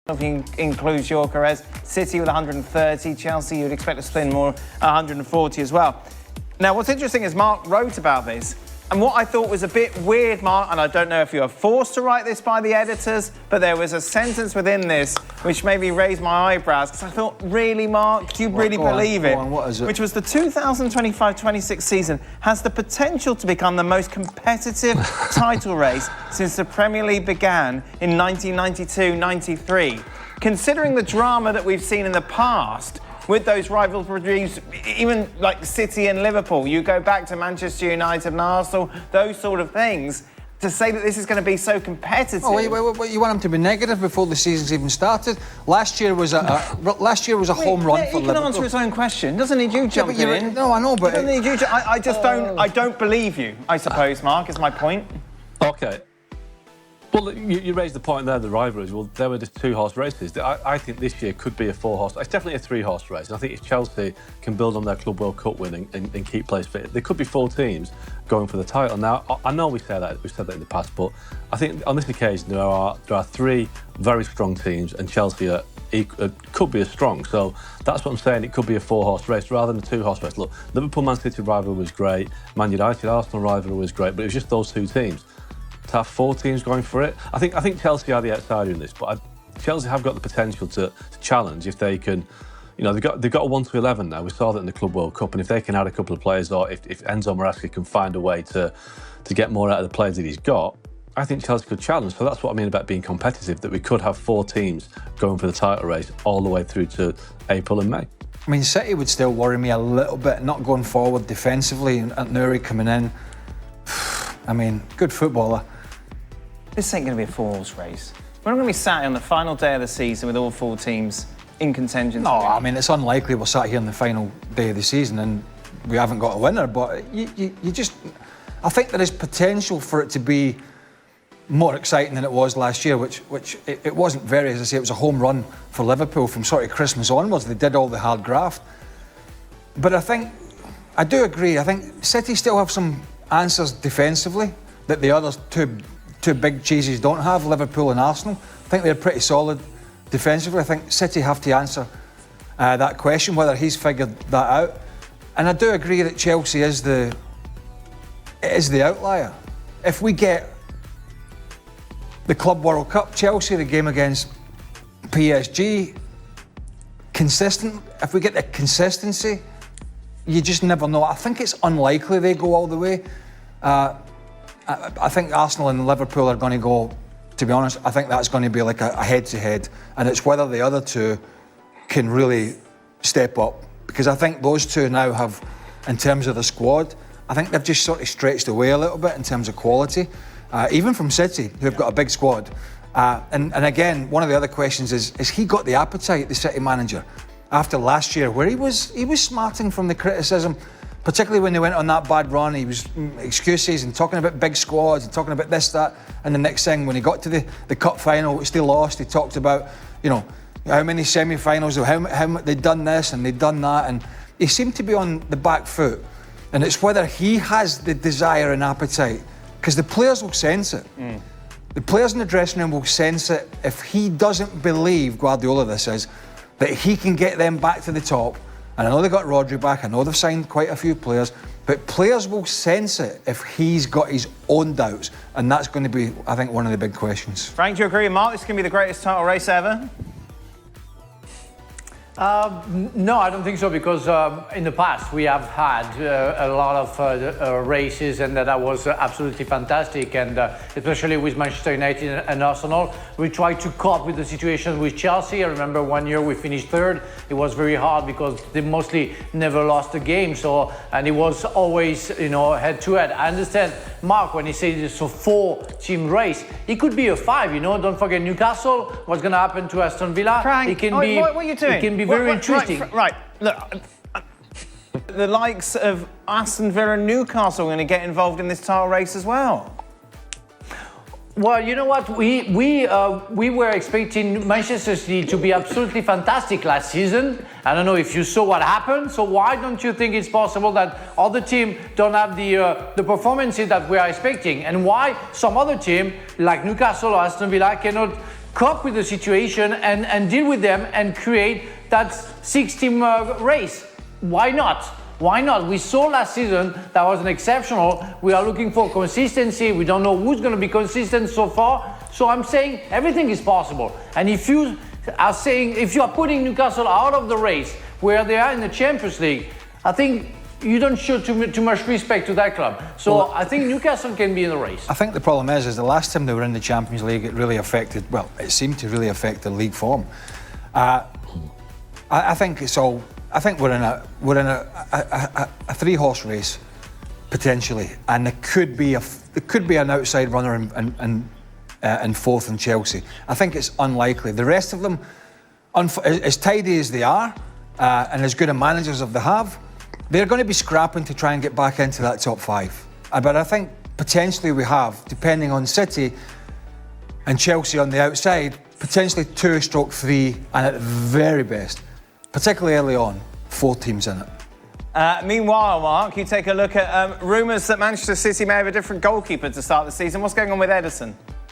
if he includes Gyökeres. City with 130, Chelsea you'd expect to spend more, 140 as well. Now, what's interesting is Mark wrote about this, and what I thought was a bit weird, Mark, and I don't know if you were forced to write this by the editors, but there was a sentence within this which made me raise my eyebrows, because I thought, really, Mark, do you really believe it? What is it? Which was the 2025-26 season has the potential to become the most competitive title race since the Premier League began in 1992-93. Considering the drama that we've seen in the past with those rivalries, even like City and Liverpool, you go back to Manchester United and Arsenal, those sort of things, to say that this is going to be so competitive. Oh, wait, you want him to be negative before the season's even started? Last year was a home run for Liverpool. He can answer his own question. Doesn't need you jumping in. No, I know, but doesn't need you. I just don't. I don't believe you. I suppose, Mark, is my point. Okay. Well, you raised the point there, the rivalries. Well, there were just 2-horse races. I think this year could be a 4-horse. It's definitely a 3-horse race. And I think if Chelsea can build on their Club World Cup winning and keep players fit, there could be 4 teams going for the title. Now, I know we've said that in the past, but I think on this occasion there are 3 very strong teams, and Chelsea could be as strong. So that's what I'm saying. It could be a 4-horse race rather than a 2-horse race. Look, Liverpool-Man City rivalry was great. Man United-Arsenal rivalry was great, but it was just those 2 teams. To have 4 teams going for it, I think Chelsea are the outsider in this, but Chelsea have got the potential to challenge if they can. You know, they've got a 1-11 now. We saw that in the Club World Cup, and if they can add a couple of players, or if Enzo Maresca can find a way to get more out of the players that he's got, I think Chelsea could challenge. So that's what I mean about being competitive, that we could have 4 teams going for the title race all the way through to April and May. I mean, City would still worry me a little bit, not going forward defensively, and Nuri coming in. I mean, good footballer. This ain't going to be a 4-horse race. We're not going to be sat on the final day of the season with all 4 teams in contention. No, I mean, it's unlikely we're sat here on the final day of the season and we haven't got a winner, but you just... I think there is potential for it to be more exciting than it was last year, which it wasn't very, as I say, it was a home run for Liverpool from sort of Christmas onwards. They did all the hard graft. But I do agree, I think City still have some answers defensively that the other two big cheeses don't have, Liverpool and Arsenal. I think they're pretty solid defensively. I think City have to answer that question, whether he's figured that out. And I do agree that Chelsea is the outlier. If we get the Club World Cup, Chelsea, the game against PSG, consistent, if we get the consistency, you just never know. I think it's unlikely they go all the way. I think Arsenal and Liverpool are going to go, to be honest, I think that's going to be like a head-to-head, and it's whether the other 2 can really step up, because I think those 2 now have, in terms of the squad, I think they've just sort of stretched away a little bit in terms of quality, even from City, who've got a big squad. And again, one of the other questions is he got the appetite, the City manager, after last year, where he was smarting from the criticism, particularly when they went on that bad run. He was excuses and talking about big squads and talking about this, that, and the next thing, when he got to the cup final, which they lost, he talked about, you know, how many semi-finals, how they'd done this and they'd done that, and he seemed to be on the back foot. And it's whether he has the desire and appetite, because the players will sense it. The players in the dressing room will sense it if he doesn't believe, Guardiola this is, that he can get them back to the top. And I know they got Rodri back, I know they've signed quite a few players, but players will sense it if he's got his own doubts, and that's going to be, I think, one of the big questions. Frank, do you agree with Mark? This is going to be the greatest title race ever? No, I don't think so, because in the past we have had a lot of races, and that was absolutely fantastic, and especially with Manchester United and Arsenal. We tried to cope with the situation with Chelsea. I remember one year we finished 3rd. It was very hard because they mostly never lost a game, and it was always, you know, head-to-head. I understand Mark when he says it's a 4-team race. It could be a 5, you know. Don't forget Newcastle. What's going to happen to Aston Villa? Frank, it can be. What are you doing? It can be very interesting. Right, look, the likes of Aston Villa and Newcastle are going to get involved in this title race as well. Well, you know what? We were expecting Manchester City to be absolutely fantastic last season. I don't know if you saw what happened. So why don't you think it's possible that other teams don't have the performances that we are expecting? And why some other team, like Newcastle or Aston Villa, cannot cope with the situation and deal with them and create that 6-team race. Why not? Why not? We saw last season that was an exceptional. We are looking for consistency. We don't know who's going to be consistent so far. So I'm saying everything is possible. And if you are putting Newcastle out of the race where they are in the Champions League, I think you don't show too much respect to that club. So I think Newcastle can be in the race. I think the problem is the last time they were in the Champions League, it seemed to really affect the league form. I think we're in a 3-horse race potentially, and there could be an outside runner in fourth in Chelsea. I think it's unlikely. The rest of them, as tidy as they are, and as good a managers as they have, they're going to be scrapping to try and get back into that top 5. But I think potentially we have, depending on City and Chelsea on the outside, potentially 2/3, and at the very best, particularly early on, 4 teams in it. Meanwhile, Mark, you take a look at rumours that Manchester City may have a different goalkeeper to start the season. What's going on with Ederson?